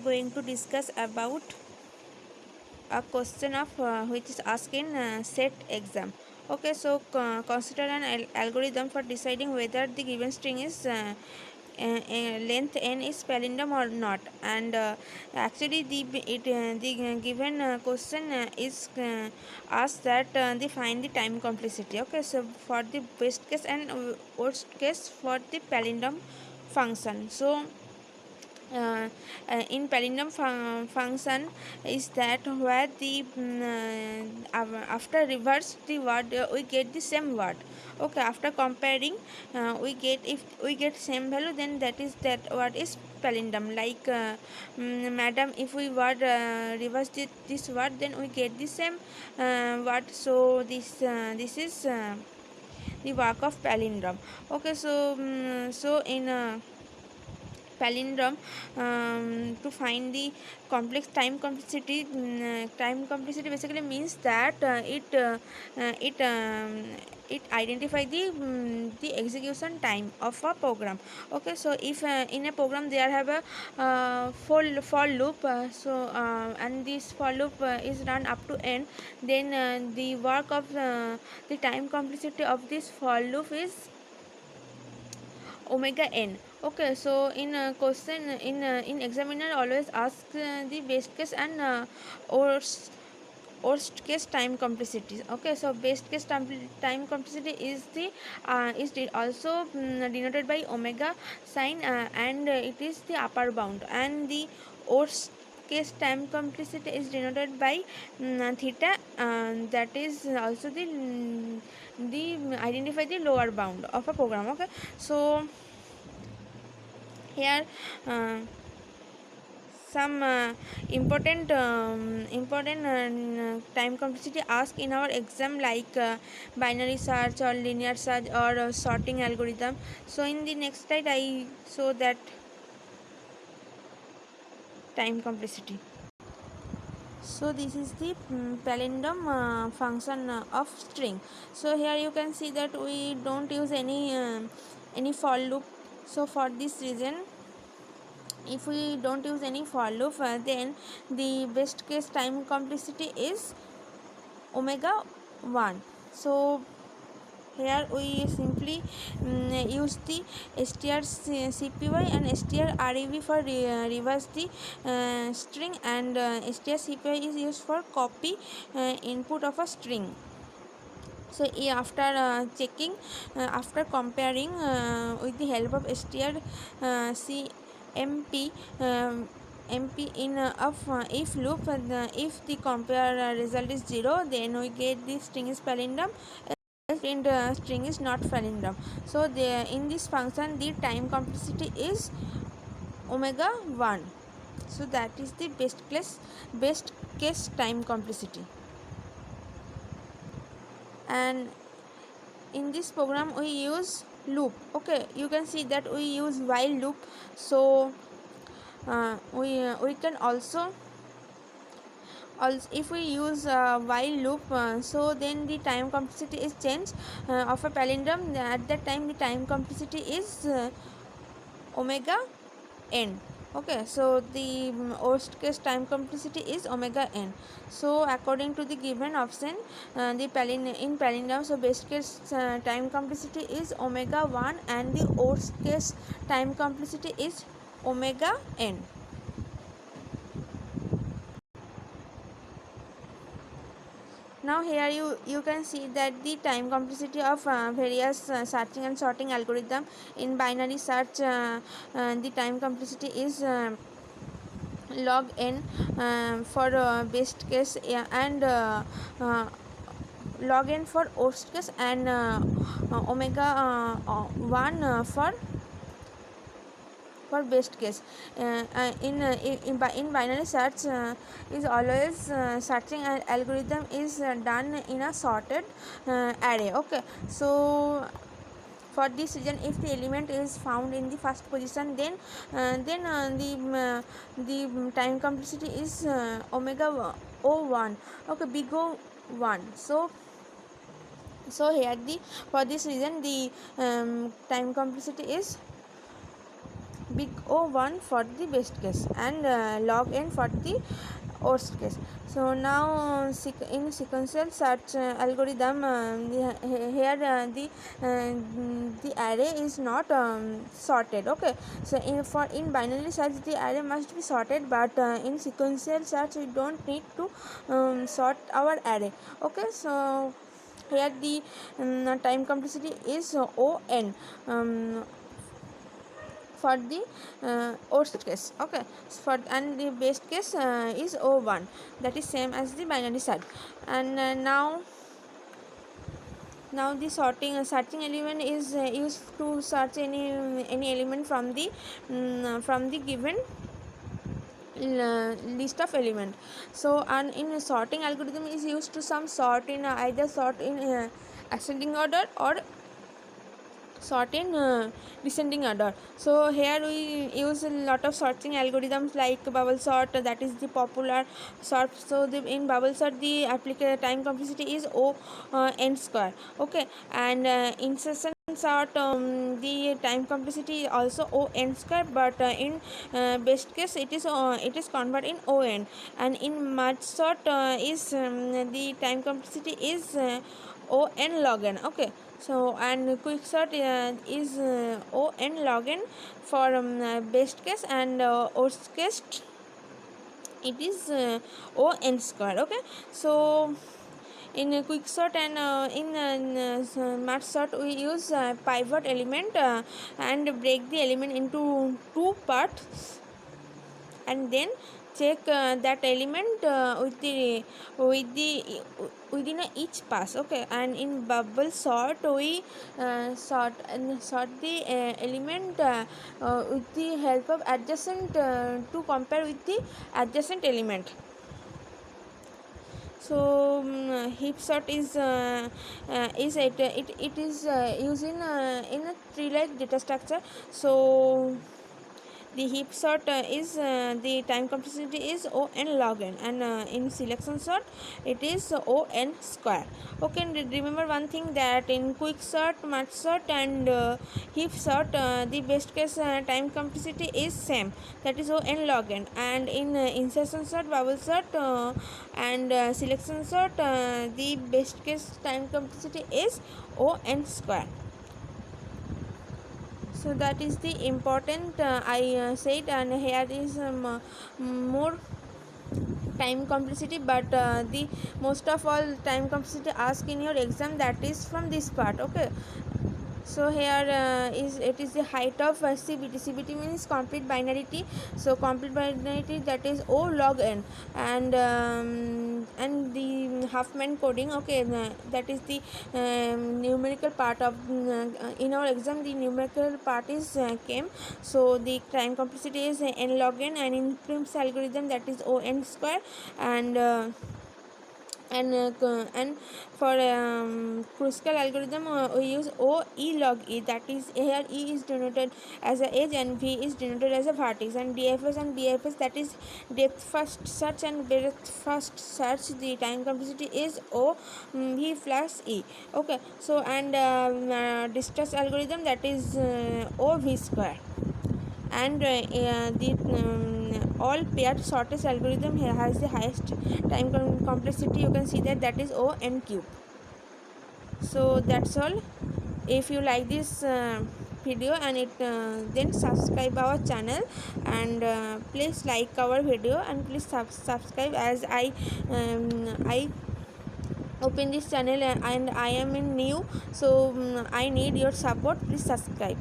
going to discuss about a question of which is asked in set exam. Okay, so consider an algorithm for deciding whether the given string is length n is palindrome or not, and actually the given question is asked that they find the time complexity. Okay, so for the best case and worst case for the palindrome function. So in palindrome function is that where the after reverse the word we get the same word. Okay, after comparing we get, if we get same value, then that word is palindrome. Like madam, if we word reverse this word, then we get the same word. So this is the work of palindrome. Okay, so so in palindrome, to find the complex time complexity. Time complexity basically means that it identify the execution time of a program. Okay, so if in a program there have a for loop, and this for loop is run up to end, then the work of the time complexity of this for loop is omega n. Okay, so in question in examiner always ask the best case and worst case time complexity. Okay, so best case time complexity is the also denoted by omega sign, and it is the upper bound, and the worst case time complexity is denoted by theta, that is also the identify the lower bound of a program. Okay, so here some important time complexity asked in our exam, like binary search or linear search or sorting algorithm. So in the next slide I show that time complexity. So this is the palindrome function of string. So here you can see that we don't use any for loop. So for this reason, if we don't use any for loop, then the best case time complexity is omega 1. So here we simply use the strcpy and strrev for reverse the string, and strcpy is used for copy input of a string. So after checking, after comparing with the help of strcmp mp in of if loop, if the compare result is 0, then we get the string is palindrome, and string is not palindrome. So in this function the time complexity is omega 1. So that is the best case time complexity. And in this program we use loop. Okay, you can see that we use while loop. So we can also if we use while loop, so then the time complexity is changed of a palindrome. At that time the time complexity is omega n. Okay, so the worst case time complexity is omega n. So according to the given option, in palindrome, so best case time complexity is omega 1 and the worst case time complexity is omega n. Now here you can see that the time complexity of various searching and sorting algorithm. In binary search, the time complexity is log n for best case, and log n for worst case, and omega 1 for best case. In binary search is always searching algorithm is done in a sorted array. Okay, so for this reason, if the element is found in the first position, then the time complexity is omega o1. Okay, big O1. So here for this reason the time complexity is big O1 for the best case and log n for the worst case. So now in sequential search algorithm, here the array is not sorted. Okay, so in binary search the array must be sorted, but in sequential search we don't need to sort our array. Okay, so here the time complexity is O(n) for the worst case. Okay, and the best case is O1, that is same as the binary search. And now the searching element is used to search any element from the given list of element. So and in sorting algorithm is used to some sort in either sort in ascending order or sort in descending order. So here we use a lot of sorting algorithms like bubble sort, that is the popular sort. So in bubble sort the applicable time complexity is n square. Okay, and insertion sort the time complexity is also O(n) square, but in best case it is converted in O(n), and in merge sort is the time complexity is O(n) log n. Okay, so and quick sort is O(n) log n for best case, and worst case it is O(n) square. Okay, so in quick sort and in merge sort we use pivot element and break the element into two parts and then check that element within each pass. Okay, and in bubble sort we sort the element with the help of adjacent to compare with the adjacent element. So heap sort is it is used in a tree like data structure. So the heap sort is the time complexity is O(n) log n, and in selection sort it is O(n) square. Okay, and remember one thing, that in quick sort, merge sort and heap sort the best case time complexity is same, that is O(n) log n, and in insertion sort, bubble sort and selection sort the best case time complexity is O(n) square. So that is the important I said, and here is more time complexity, but the most of all time complexity asked in your exam, that is from this part. Okay, so here it is the height of CBT. CBT means complete binarity. So complete binarity, that is O log n, and the Huffman coding. Okay, that is the numerical part of in our exam the numerical part is came. So the time complexity is n log n, and in Prim's algorithm that is O(n) square, and for Kruskal algorithm we use O(e) log e, that is here E is denoted as a edge and V is denoted as a vertex, and DFS and BFS, that is depth first search and breadth first search, the time complexity is O V plus E. Okay, so and distance algorithm, that is O V square, and the all paired shortest algorithm here has the highest time complexity. You can see that is O(n) cube. So that's all. If you like this video and it then subscribe our channel, and please like our video, and please subscribe, as I open this channel and I am in new, so I need your support. Please subscribe.